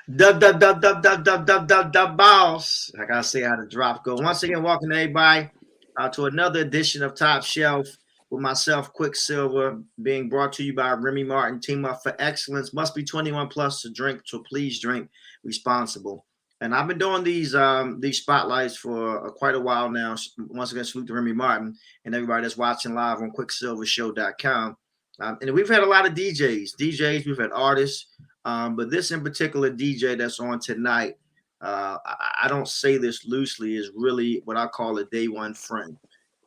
The boss. I gotta say how the drop go. Once again, welcome everybody to another edition of Top Shelf with myself, Quicksilva, being brought to you by Remy Martin. Team Up for Excellence. Must be 21 plus to drink, so please drink responsible. And I've been doing these spotlights for quite a while now. Once again, salute to Remy Martin and everybody that's watching live on QuicksilverShow.com. And we've had a lot of DJs, we've had artists. But this in particular DJ that's on tonight, I don't say this loosely, is really what I call a day one friend.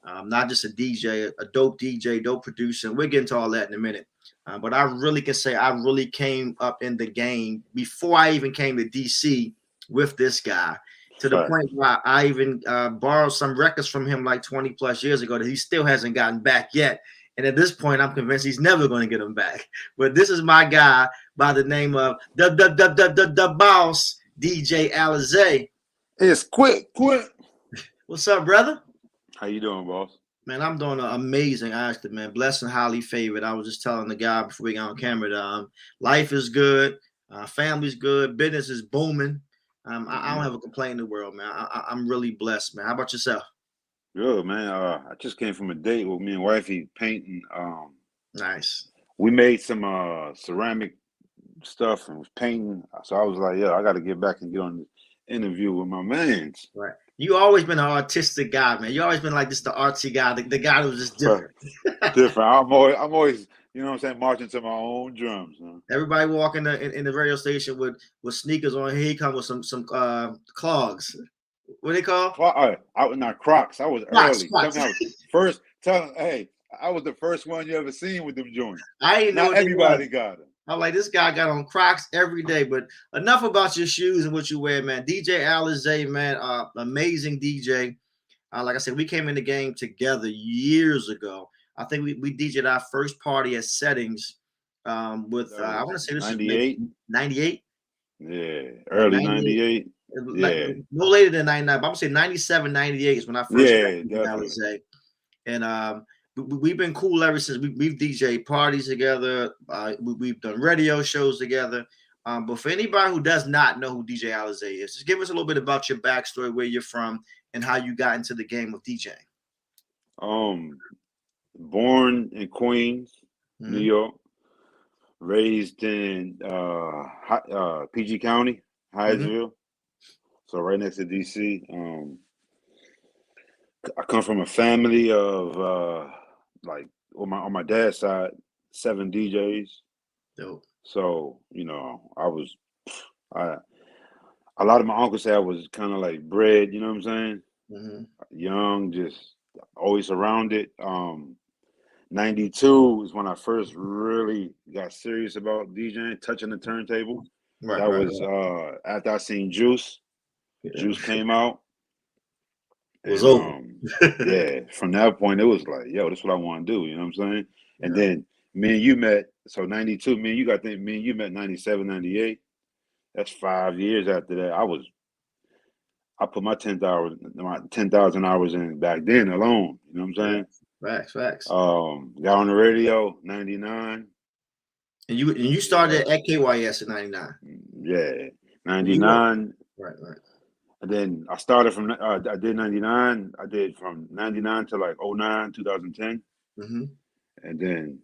Not just a DJ, a dope DJ, dope producer. And we'll get into all that in a minute. But I really can say I really came up in the game before I even came to DC with this guy, to the point where I even borrowed some records from him like 20 plus years ago that he still hasn't gotten back yet. And at this point, I'm convinced he's never going to get them back. But this is my guy by the name of the boss, DJ Alizé. It's quick. What's up, brother? How you doing, boss? Man, I'm doing amazing, actually, man. Blessed and highly favored. I was just telling the guy before we got on camera that life is good, family's good, business is booming. I don't have a complaint in the world, man. I'm really blessed, man. How about yourself? Good, man. I just came from a date with me and wifey painting. Nice. We made some ceramic stuff and was painting. So I was like, yeah, I got to get back and get on this interview with my mans. Right. You always been an artistic guy, man. You always been like this, the artsy guy, the guy who's just different. Different. I'm always, you know what I'm saying, marching to my own drums. Huh? Everybody walking in the radio station with sneakers on. Here he come with some clogs. What they call? Not Crocs. I was Crocs, early. Crocs. Hey, I was the first one you ever seen with them joints. I ain't know. Not everybody got them. I'm like, this guy got on Crocs every day. But enough about your shoes and what you wear, man. DJ Alizé, man, amazing DJ. Like I said, we came in the game together years ago. I think we DJ'd our first party at Settings with I want to say this 98. 98. Yeah, early 98. Yeah, no later than 99. But I would say 97, 98 is when I first got Alizé. And we've been cool ever since. We've DJ parties together. We've done radio shows together. But for anybody who does not know who DJ Alizé is, just give us a little bit about your backstory, where you're from, and how you got into the game of DJing. Born in Queens, New York. Raised in PG County, Hyattsville. So right next to DC. I come from a family of like on my dad's side, 7 DJs. Dope. So, you know, a lot of my uncles say I was kind of like bred, you know what I'm saying? Young, just always around it. 92 is when I first really got serious about DJing, touching the turntable. That was after I seen Juice. Yeah. Juice came out. It was over. Yeah, from that point, it was like, yo, this is what I want to do. You know what I'm saying? Yeah. And then me and you met. So 92, me and you met 97, 98. That's 5 years after that. I put my 10,000 hours in back then alone. You know what I'm saying? Facts. Got on the radio, 99. And you started at KYS in 99. Yeah, 99. Right. And then I started from, I did 99. I did from 99 to like 09, 2010. And then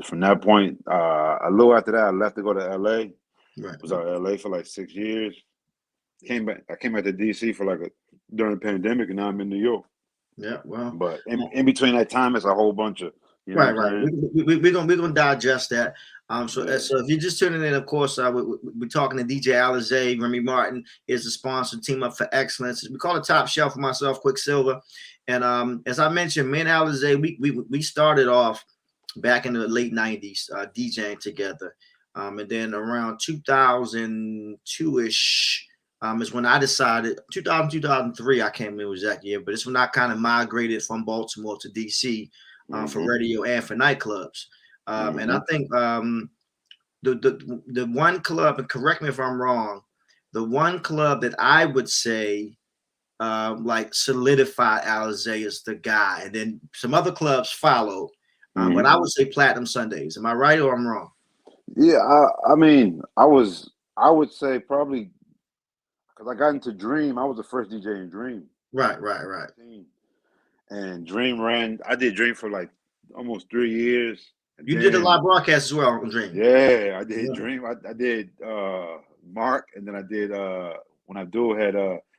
from that point, a little after that, I left to go to LA. Right. Was out in LA for like 6 years. I came back to DC for during the pandemic, and now I'm in New York. Yeah, well. But in between that time, it's a whole bunch of, right. We're gonna digest that. So if you're just tuning in, of course, we're talking to DJ Alizé. Remy Martin is the sponsor, Team Up for Excellence. We call it Top Shelf for myself, Quicksilva. And as I mentioned, me and Alizé, we started off back in the late 90s DJing together. And then around 2002-ish is when I decided, 2003, I can't remember exact year, but it's when I kind of migrated from Baltimore to DC for radio and for nightclubs. And I think the one club, and correct me if I'm wrong, the one club that I would say solidified Alizé is the guy, and then some other clubs followed. But I would say Platinum Sundays. Am I right or I'm wrong? Yeah, I mean, I would say probably because I got into Dream. I was the first DJ in Dream. Right, right, right. And Dream ran. I did Dream for like almost 3 years, and You did a then live broadcast as well on Dream. yeah, I did Yeah. Dream. I did Mark, and then I did when Abdul had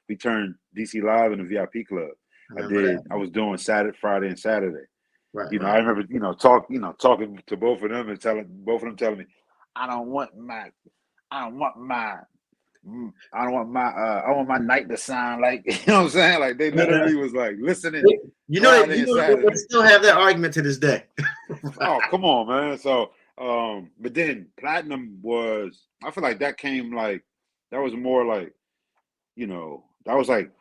we turned DC Live in the VIP club. I remember that. I was doing Saturday, Friday, and Saturday. Right, I right. remember talking to both of them and telling me, I don't want my I don't want my I want my night to sound like you know what I'm saying? Like they literally was like listening Friday and They Saturday. still have that argument to this day. Oh, come on, man. So but then platinum was I feel like that came like that was more like, that was like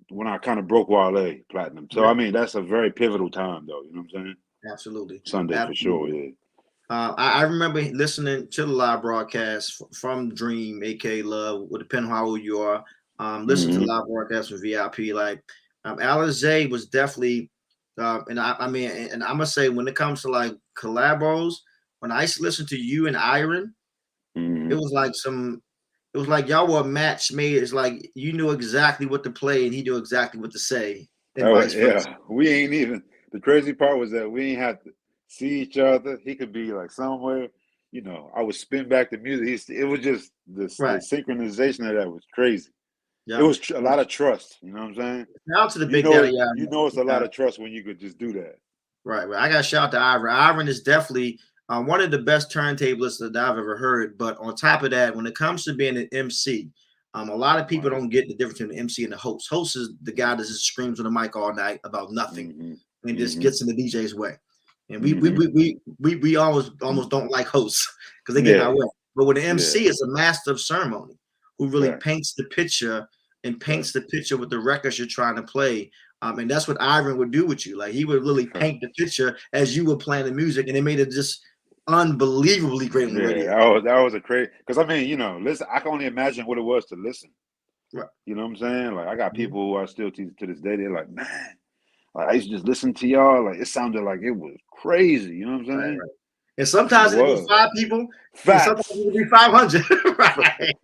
when I kind of broke Wale platinum. So I Yeah, mean that's a very pivotal time though, you know what I'm saying? absolutely, Sunday for sure, absolutely. yeah. I remember listening to the live broadcast from Dream, aka Love, depending on how old you are. Listen to Mm-hmm. live broadcasts from VIP. Like Alizé was definitely, and I mean, and I'm gonna say when it comes to like collabos, when I used to listen to you and Iron, it Mm-hmm. was like it was like y'all were a match made. It's like you knew exactly what to play and he knew exactly what to say, and Oh vice versa. yeah, we ain't even. The crazy part was that we ain't have to see each other. He could be like somewhere, I would spin back the music. It was just the Right. synchronization of that was crazy. It Yeah. was a lot of trust. You know what I'm saying? Shout out to the Big Daddy. It's a lot of trust when you could just do that. Right, right. I got to shout out to Ivan. Ivan is definitely one of the best turntablists that I've ever heard. But on top of that, when it comes to being an MC, a lot of people Right. don't get the difference between the MC and the host. Host is the guy that just screams on the mic all night about nothing Mm-hmm. and just Mm-hmm. gets in the DJ's way. And Mm-hmm. we almost don't like hosts because they get in our Yeah. way. But with an Yeah. MC, it's a master of ceremony who really Right. paints the picture and Right. paints the picture with the records you're trying to play. And that's what Ivan would do with you. Like he would really Right. paint the picture as you were playing the music, and it made it just unbelievably great on the Yeah. radio. That was a crazy. Because I mean, listen. I can only imagine what it was to listen. Right. You know what I'm saying? Like I got Mhm. people who are still to this day. They're like, man, like I used to just listen to y'all. Like it sounded like it was crazy. You know what I'm Right, saying? right. And And it sometimes it'd be was 5 people, and sometimes facts. it would be 500. Right.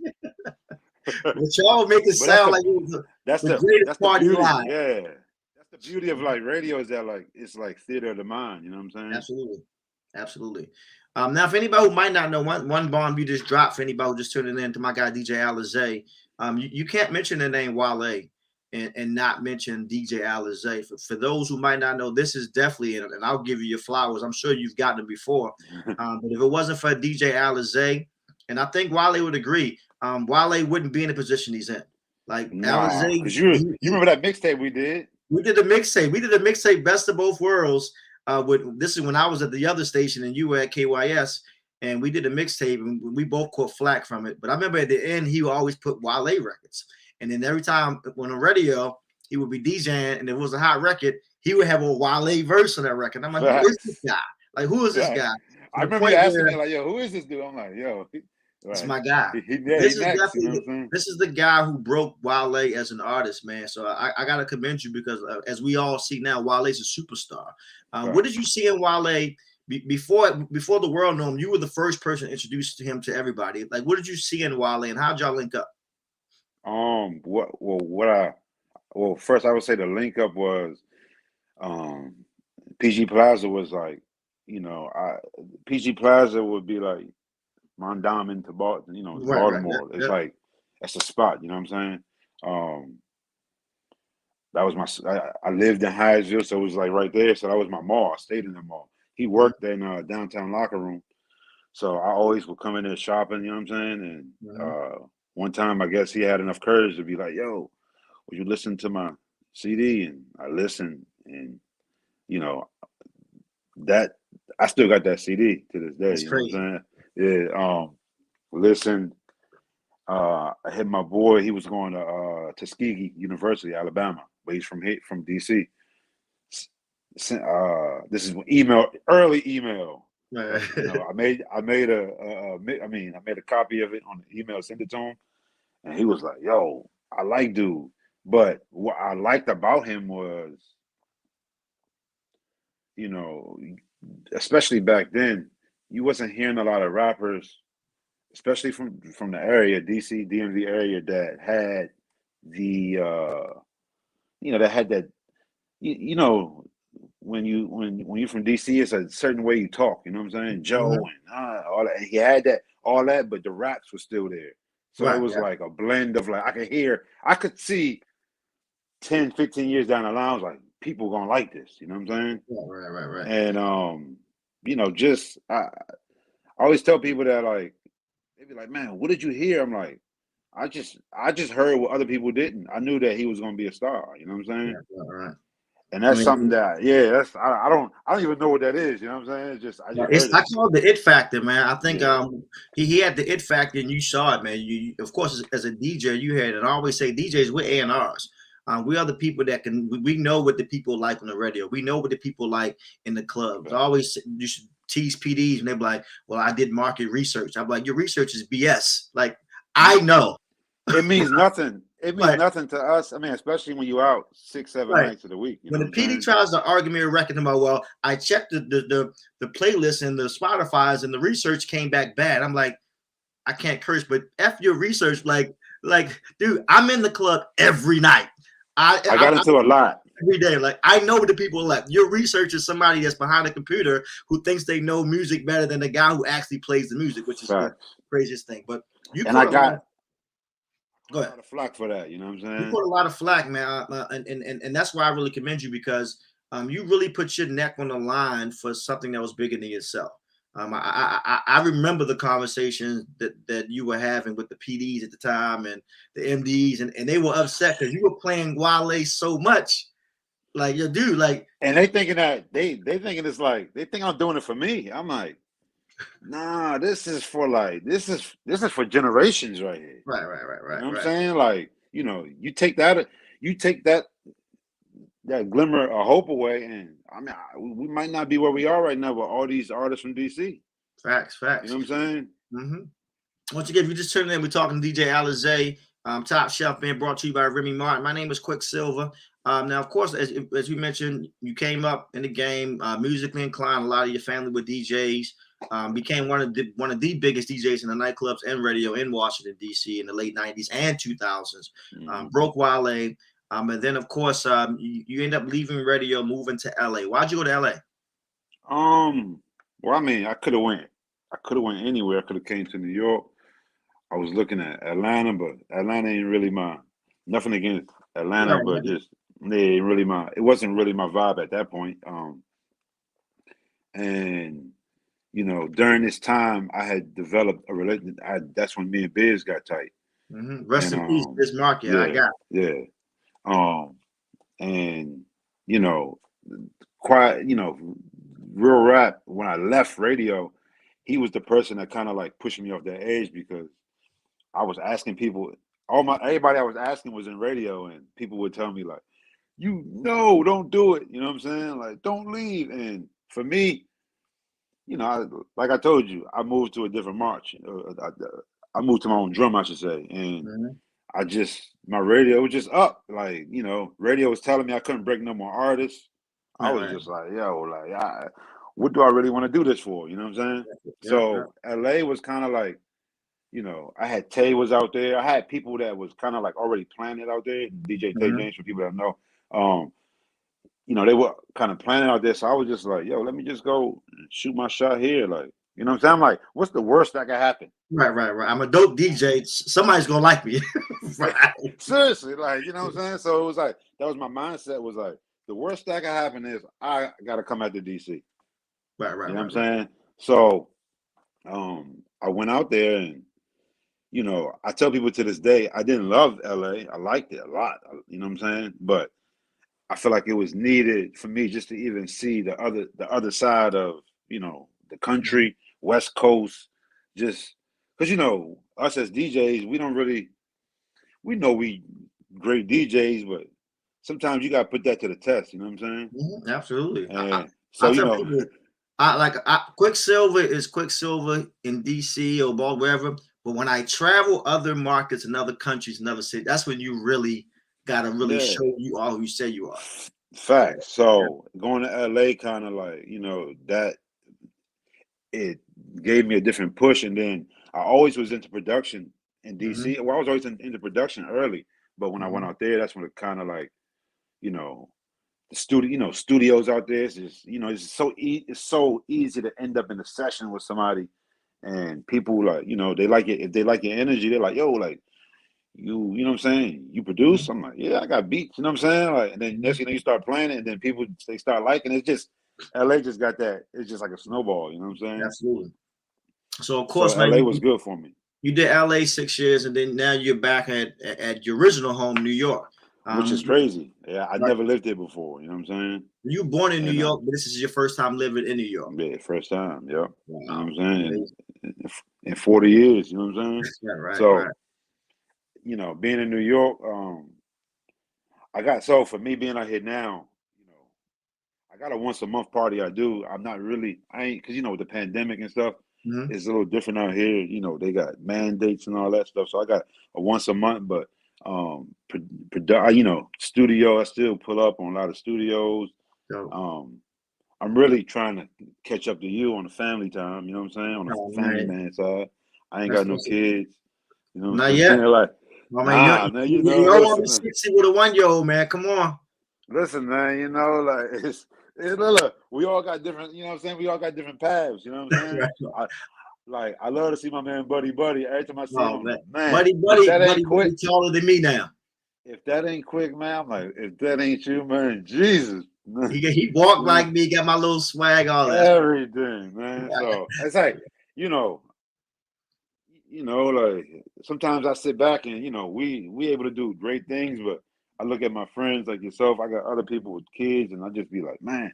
But y'all make it But that's sound like it was that's the the greatest that's the party beauty. live. Yeah, that's the beauty of like radio is that like it's like theater of the mind. You know what I'm saying? Absolutely. Absolutely. Now, if anybody who might not know, one bomb you just dropped for anybody who just tuning in to my guy DJ Alizé, you can't mention the name Wale and not mention DJ Alizé. For those who might not know, this is definitely, and I'll give you your flowers. I'm sure you've gotten them before. But if it wasn't for DJ Alizé, and I think Wale would agree, Wale wouldn't be in the position he's in. Like Nah, Alizé, cause you remember that mixtape we did? we did a mixtape. We did a mixtape, Best of Both Worlds. This is when I was at the other station and you were at KYS, and we did a mixtape, and we both caught flack from it. But I remember at the end, he would always put Wale records, and then every time on the radio, he would be DJing, and if it was a hot record, he would have a Wale verse on that record. And I'm like, who is this Facts. guy? Like, who is this Facts. guy? I To the remember you point asking me where like, "Yo, who is this dude?" I'm like, "Yo, it's right, my guy. yeah, he This is next." You know what definitely I'm saying? this is the guy who broke Wale as an artist, man. So I gotta commend you because as we all see now, Wale's a superstar. What did Facts. you see in Wale before the world knew him? You were the first person introduced to him to everybody. Like, what did you see in Wale, and how'd y'all link up? First I would say the link up was um PG Plaza was like, PG Plaza would be like Mondawmin to Baltimore, Right, right. Yep, Baltimore. It's yep. like that's a spot, you know what I'm saying? Um that was I lived in Hyattsville, so it was like right there. So that was my mall. I stayed in the mall. He Mhm, worked in downtown locker room. So I always would come in there shopping, you know what I'm saying? And mhm. one time I guess he had enough courage to be like, yo, would you listen to my CD? And I listened, and you know, that I still got that CD to this day, That's you know what crazy. I'm saying? Yeah, listened. I had my boy, he was going to Tuskegee University, Alabama, but he's from DC. This is early email. Right. But I made a copy of it on the email, sent it to him, and he was like, "Yo, I like dude." But what I liked about him was, you know, especially back then, you wasn't hearing a lot of rappers, especially from the area, DC, DMV area, that had the that had that you know when you're from DC, it's a certain way you talk. You know what I'm saying? Joe Mhm. and all that. And he had that all that, but the raps were still there. So it Right. was Yeah. like a blend of like I could see 10, 15 years down the line, I was like, people gonna like this. You know what I'm saying? Right. Right. Right. And just I always tell people that like they be like, man, what did you hear? I'm like, I just heard what other people didn't. I knew that he was gonna be a star. You know what I'm saying? Yeah. Right. And I that's something mean, that that's I don't even know what that is. You know what I'm saying? It's just I just it's heard I it. call it the it factor, man. I think Yeah, he had the it factor, and you saw it, man. Of course as a DJ, you had it. And I always say DJs, we're A&Rs. We are the people that we know what the people like on the radio. We know what the people like in the clubs. I but always used to tease PDs, and they're like, "Well, I did market research." I'm like, "Your research is BS." Like I know, it means nothing. It means right? nothing to us. I mean, especially when you out 6, 7 Right. nights of the week. You know When the what I'm PD saying? tries to argue me a record about, well, I checked the playlist and the Spotify's and the research came back bad. I'm like, I can't curse, but F your research. Like, dude, I'm in the club every night. I got I'm into a lot. every day. Like, I know what the people like. Your research is somebody that's behind a computer who thinks they know music better than the guy who actually plays the music, which is the Facts. craziest thing. But you And I caught a lot. got Go a ahead. lot of flack for that. You know what I'm You saying? caught a lot of flack, man, and that's why I really commend you because you really put your neck on the line for something that was bigger than yourself. I remember the conversations that you were having with the PDs at the time and the MDs, and they were upset because you were playing Wale so much. Like, yo, dude, like, And they thinking that they thinking it's like they think I'm doing it for me. I'm like, nah, this is for like this is for generations right here. You know what I'm right. saying? Like, you take that glimmer of hope away, and I mean, we might not be where we are right now with all these artists from DC. Facts, You know facts. what I'm saying? Mm-hmm. Once again, if you just tuned in, we're talking to DJ Alizé, Top Shelf, being brought to you by Remy Martin. My name is Quicksilva. Now, of course, as we mentioned, you came up in the game musically inclined. A lot of your family were DJs. Became one of the biggest DJs in the nightclubs and radio in Washington D.C. in the late '90s and 2000s. Mm-hmm. Broke Wale, and then of course you end up leaving radio, moving to LA. Why'd you go to LA? Well, I mean, I could have went anywhere. I could have came to New York. I was looking at Atlanta, but Atlanta ain't really nothing against Atlanta, Right, but just they ain't really it wasn't really my vibe at that point. And during this time, I had developed a relationship. That's when me and Biz got tight. Rest And in peace, this market. I yeah, got. yeah. Um, and you know, quiet, real rap. When I left radio, he was the person that kind of like pushed me off that edge because I was asking people. Everybody I was asking was in radio, and people would tell me like, don't do it. You know what I'm saying? Like, don't leave. And for me, like I told you, I moved to a different march. I moved to my own drum, I should say, and Mhm. my radio was just up. Like, radio was telling me I couldn't break no more artists. I Right, was right. just like, yo, like, what do I really want to do this for? You know what I'm saying? Yep, yep. So LA was kind of like, I had Tay was out there. I had people that was kind of like already planning out there. DJ Tay Mhm. James, for people that know. Um, they were kind of planning out there. So I was just like, yo, let me just go shoot my shot here. Like, you know what I'm saying? I'm like, what's the worst that could happen? Right. I'm a dope DJ. Somebody's gonna like me. Right. Seriously, like, you know what I'm saying? So it was like, that was my mindset, was like, the worst that could happen is I gotta come out to DC. You know what I'm Right. saying? So I went out there, and I tell people to this day, I didn't love LA. I liked it a lot. You know what I'm saying? But I feel like it was needed for me just to even see the other side of, the Mhm. country, West Coast, just because us as DJs, we know we great DJs, but sometimes you got to put that to the test. You know what I'm saying? Absolutely. And so I'll tell people, Quicksilver is Quicksilver in DC or wherever. But when I travel other markets and other countries and other cities, that's when you really gotta really yeah, show you all who you say you are. Yeah. facts. So going to LA, kind of like that it gave me a different push. And then I always was into production in Mm-hmm. DC. Well, I was always into production early, but when I went Mm-hmm. out there, that's when it kind of like, you know, the studio, studios out there. It's just, it's it's so easy to end up in a session with somebody, and people like, they like it. If they like your energy, they're like, yo, like you know what I'm saying? You Mm-hmm. produce? I'm like, yeah, I got beats. You know what I'm saying? Like, and then next thing you start playing it, and then people they start liking it. It's just LA just got that. It's just like a snowball. You know what I'm saying? Absolutely. So of So course, man, LA was good for me, you did LA 6 years, and then now you're back at your original home, New York. which is Um, crazy. Yeah, I like never lived there before. You know what I'm saying? you born in New And York, but this is your first time living in New York. yeah, first time. Yep. You know Wow. what I'm saying? Amazing. In 40 years. You know what I'm saying? Yeah, right, So right. being in New York, so for me being out here now, I got a once a month party I do. I ain't, because, with the pandemic and stuff, Mm-hmm. it's a little different out here. They got mandates and all that stuff. So I got a once a month, but, studio, I still pull up on a lot of studios. So, Um, I'm really trying to catch up to you on the family time, you know what I'm saying? On the oh family man, man side. I ain't that's got no what's kids, you know what not I'm yet. saying? Like, I mean, nah, man, you don't want to be listen. 60 with a 1-year-old, man. Come on. Listen, man, like look, we all got different, you know what I'm saying? We all got different paths, you know what I'm saying? I love to see my man Buddy. Every time I see him, Oh I'm man, like, man, buddy, taller than me now. if that ain't quick, man, I'm like, if that ain't you, man, Jesus. He walked like me, got my little swag, all that. Everything, man. So it's like, you know, like sometimes I sit back and we able to do great things, but I look at my friends like yourself. I got other people with kids, and I just be like, man,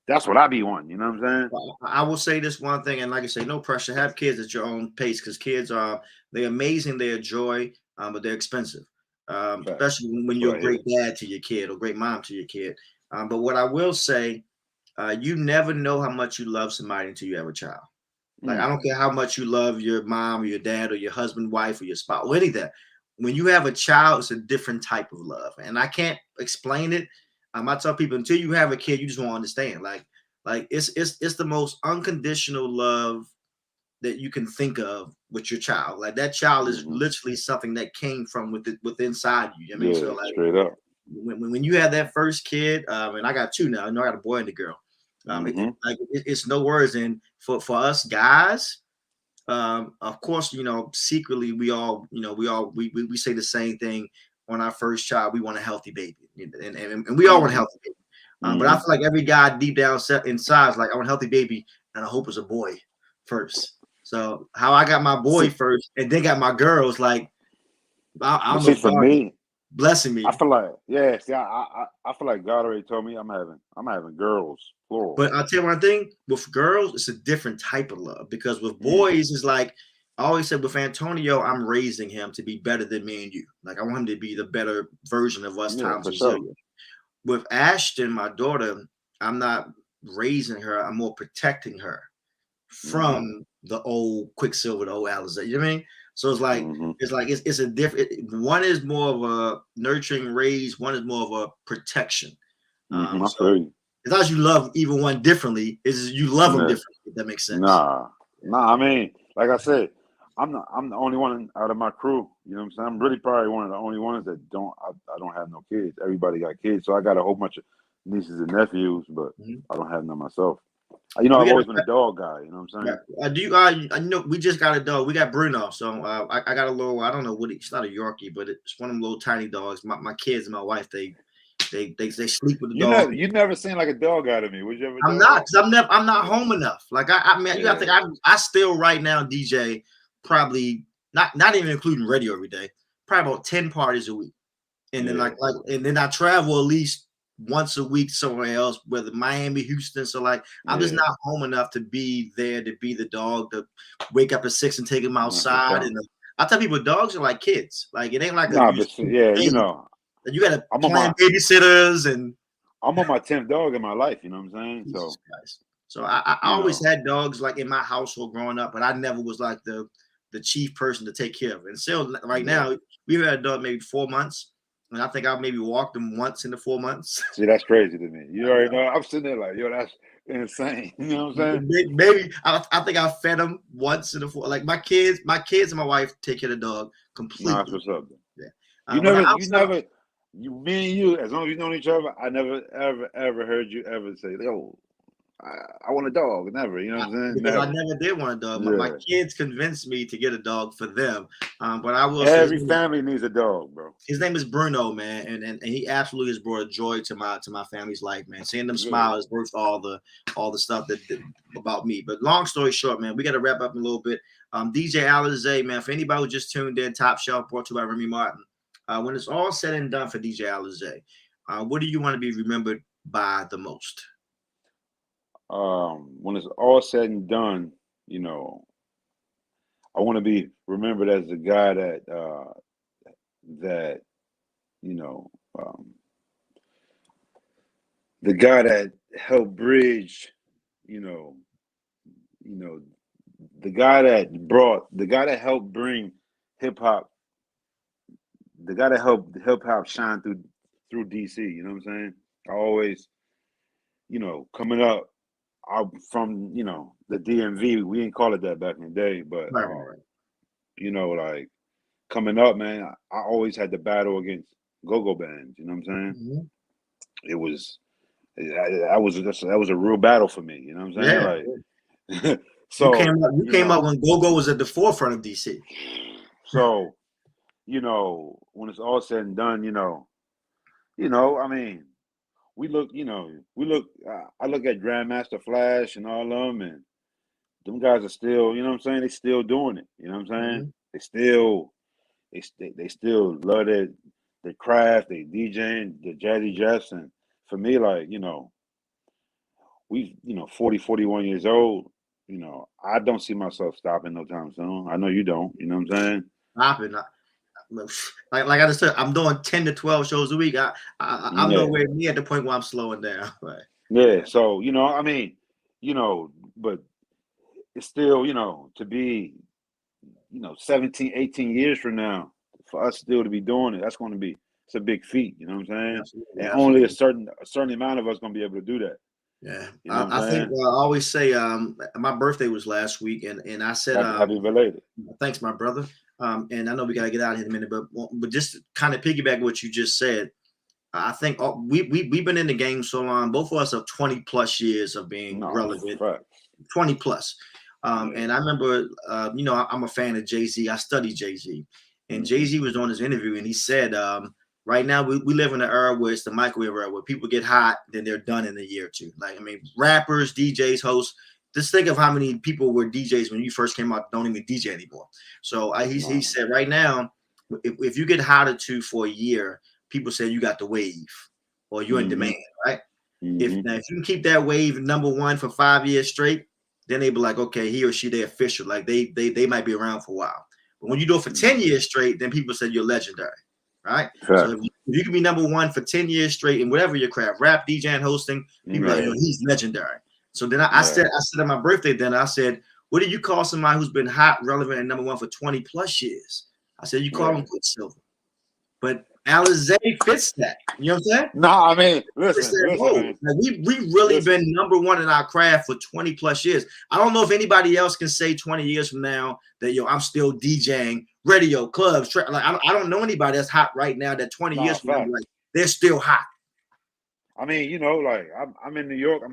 that's what I be wanting. You know what I'm saying? I will say this one thing, and like I say, no pressure. Have kids at your own pace, because kids they're amazing, they're a joy, but they're expensive. Facts. Especially when That's you're what a I hear. great dad to your kid or great mom to your kid. But what I will say, you never know how much you love somebody until you have a child. Like, I Mm, don't care how much you love your mom or your dad or your husband, wife, or your spouse, or any of that. When you have a child, it's a different type of love, and I can't explain it. I tell people, until you have a kid, you just won't understand. Like it's the most unconditional love that you can think of with your child. Like, that child is hmm literally something that came from within inside you. I mean, so Yeah, like straight up. when you have that first kid, and I got two now. I got a boy and a girl. Hmm It's no words. And for us guys, of course, secretly we say the same thing on our first child. We want a healthy baby, and we all want a hmm healthy baby. But I hmm feel like every guy deep down set inside is like, I want a healthy baby, and I hope it's a boy first. So how I got my boy See, first, and then got my girls, like I but don't know see, if for God me, blessing I me. feel like, yeah. See, I feel like God already told me I'm having girls, plural. But I'll tell you one thing, with girls, it's a different type of love, because with Mm, boys, it's like I always said with Antonio, I'm raising him to be better than me and you. Like, I want him to be the better version of us yeah, times for a sure. zillion. With Ashton, my daughter, I'm not raising her, I'm more protecting her Hmm from the old Quicksilver, the old Alizé. You know what I mean? So hmm it's a different, one is more of a nurturing raise, one is more of a protection. I feel So you. it's not you love even one differently. It's you love them Yeah. differently. If that makes sense. Nah. I mean, like I said, I'm the only one out of my crew. You know what I'm saying? I'm really probably one of the only ones that I don't have no kids. Everybody got kids, so I got a whole bunch of nieces and nephews, but Mhm. I don't have none myself. We I've got always been a dog guy. You know what I'm saying? do you I know we just got a dog. We got Bruno. So I got a little, I don't know what it's not a Yorkie, but it's one of them little tiny dogs. My kids and my wife, they sleep with the dog. You never seem like a dog guy to me. Was you ever a I'm dog not, guy? because I'm not home enough. Like I mean, you have to Yeah, think I still right now DJ probably not even including radio every day, probably about 10 parties a week. And then yeah. and then I travel at least once a week somewhere else, whether Miami, Houston. So like I'm just Yeah, not home enough to be there, to be the dog, to wake up at 6 and take him no, for outside. sure. And I tell people dogs are like kids. Like, it ain't like a Nah, you but see, yeah, thing. You gotta I'm on plan my babysitters and I'm on my 10th dog in my life. You know what I'm saying? Jesus So Christ. So I you always know, had dogs like in my household growing up, but I never was like the chief person to take care of it. And still right yeah. now, we've had a dog maybe 4 months, and I think I maybe walked him once in the 4 months. See, that's crazy to me. You already know. I'm sitting there like, yo, insane. You know what I'm saying? Maybe I think I fed him once in the like my kids and my wife take care of the dog No, that's completely. what's up. Yeah. You But never, outside, me and you, as long as you know each other, I never, ever heard you ever say, "Yo, I want a dog." Never. You know what I'm saying? because I Never. never did want a dog. My Yeah. kids convinced me to get a dog for them. But I will say Every family needs a dog, bro. his name is Bruno, man, and he absolutely has brought joy to my family's life, man. Seeing them smile is worth all the stuff that about me. But long story short, man, we got to wrap up a little bit. DJ Alizé, man, for anybody who just tuned in, Top Shelf brought to you by Remy Martin. When it's all said and done for DJ Alizé, what do you want to be remembered by the most? When it's all said and done, you know, I want to be remembered as the guy that you know, the guy that helped bridge, you know, you know, the guy that helped bring hip hop, the guy that helped hip hop shine through DC. You know what I'm saying? I always, coming up, from the DMV. We didn't call it that back in the day, but Right. like coming up, man, I always had to battle against go-go bands. You know what I'm saying? Mm-hmm. It was that was a real battle for me. You know what I'm saying? Yeah. Like, so you came up when go-go was at the forefront of DC. So, when it's all said and done, I mean, we look, I look at Grandmaster Flash and all of them, and them guys are still, you know what I'm saying? They still doing it. You know what I'm saying? They still love their craft, they DJing, the Jazzy Jeffs, and for me, like, we, 40, 41 years old, I don't see myself stopping no time soon. I know you don't, you know what I'm saying? Stopping. Like I just said, I'm doing 10 to 12 shows a week. I'm nowhere near at the point where I'm slowing down. Right. Yeah. So, I mean, but it's still, to be, 17, 18 years from now, for us still to be doing it, it's a big feat, you know what I'm saying? Absolutely, and absolutely. only a certain amount of us going to be able to do that. Yeah. You know I think I always say my birthday was last week, and I said happy belated. Thanks, my brother. And I know we got to get out here in a minute, but just to kind of piggyback what you just said, I think we've been in the game so long. Both of us have 20 plus years of being relevant. 20 plus. And I remember, I'm a fan of Jay-Z. I study Jay-Z, and Jay-Z was on his interview, and he said, right now we live in an era where it's the microwave era, where people get hot, then they're done in a year or two. Like, I mean, rappers, DJs, hosts. Just think of how many people were DJs when you first came out, don't even DJ anymore. So he said right now, if you get hot or two for a year, people say you got the wave or you're in demand, right? If you can keep that wave number one for 5 years straight, then they be like, okay, he or she, they official. Like they might be around for a while. But when you do it for 10 years straight, then people say you're legendary, right? So if you can be number one for 10 years straight in whatever your craft, rap, DJing, hosting, people are like, he's legendary. So then I said at my birthday, then I said, what do you call somebody who's been hot, relevant, and number one for 20 plus years? I said, you call him Quicksilva. But Alizé fits that. You know what I'm saying? No, I mean, listen, man. Like we really been number one in our craft for 20 plus years. I don't know if anybody else can say 20 years from now that I'm still DJing radio clubs. Like I don't know anybody that's hot right now that 20 years from now, like they're still hot. I mean, like I'm in New York.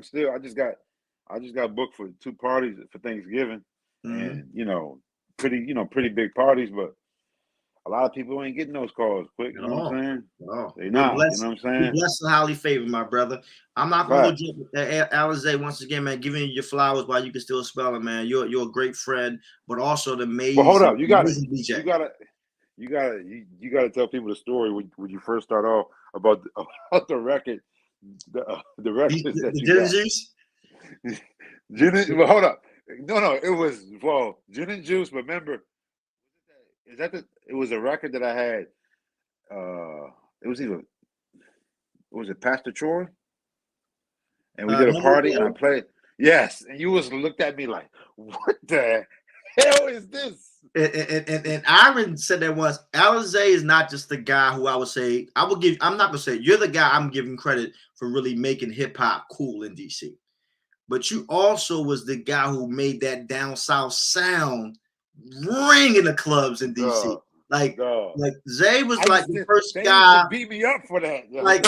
I just got booked for 2 parties for Thanksgiving, and pretty big parties, but a lot of people ain't getting those calls quick. You know what I'm saying? They not. You know what I'm saying? You're blessed and highly favored, my brother. I'm not gonna hold you, Alizé, once again, man. Giving you your flowers while you can still spell it, man. You're a great friend, but also the amazing. Well, hold up, you gotta tell people the story when you first start off about the record, the records that you got. Well, hold up. No, it was Gin and Juice. But remember, it was a record that I had. Was it Pastor Troy? And we did a party, and I played. Yes, and you looked at me like, what the hell is this? And Aaron said that once. Alizé is not just the guy who I would say I'm not gonna say you're the guy I'm giving credit for really making hip hop cool in DC. but you also was the guy who made that down south sound ring in the clubs in DC. Like Zay was like the first guy. Used to beat me up for that. Like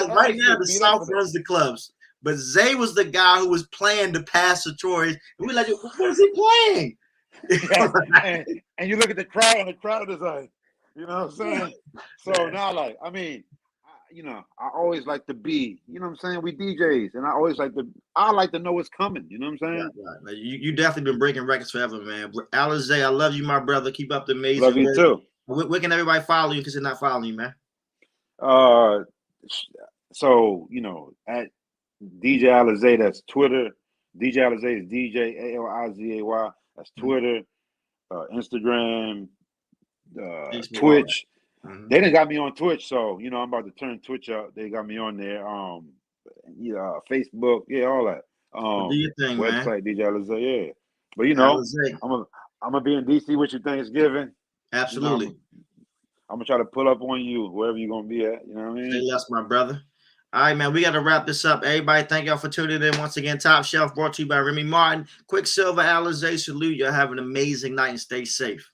right now, the South runs the clubs, but Zay was the guy who was playing the passatories, and we like, what is he playing? and you look at the crowd, and the crowd is like, you know what I'm saying? So now, like, I mean, I always like to be, you know what I'm saying? We DJs, and I like to know what's coming. You know what I'm saying? Right. You definitely been breaking records forever, man. Alizé, I love you, my brother. Keep up the amazing work. Love you too. Where can everybody follow you because they're not following you, man? So at DJ Alizé, that's Twitter. DJ Alizé is DJ ALIZAY. That's Twitter, Instagram, Twitch. Mm-hmm. They done got me on Twitch, so I'm about to turn Twitch up. They got me on there. Facebook, all that. Do your thing, website, man. DJ Alizé, yeah. But I'm gonna be in DC with you Thanksgiving. Absolutely. I'm gonna try to pull up on you wherever you're gonna be at. You know what I mean? Say less, my brother. All right, man. We got to wrap this up. Everybody, thank y'all for tuning in once again. Top Shelf brought to you by Remy Martin. Quicksilva, Alizé, salute. Y'all have an amazing night and stay safe.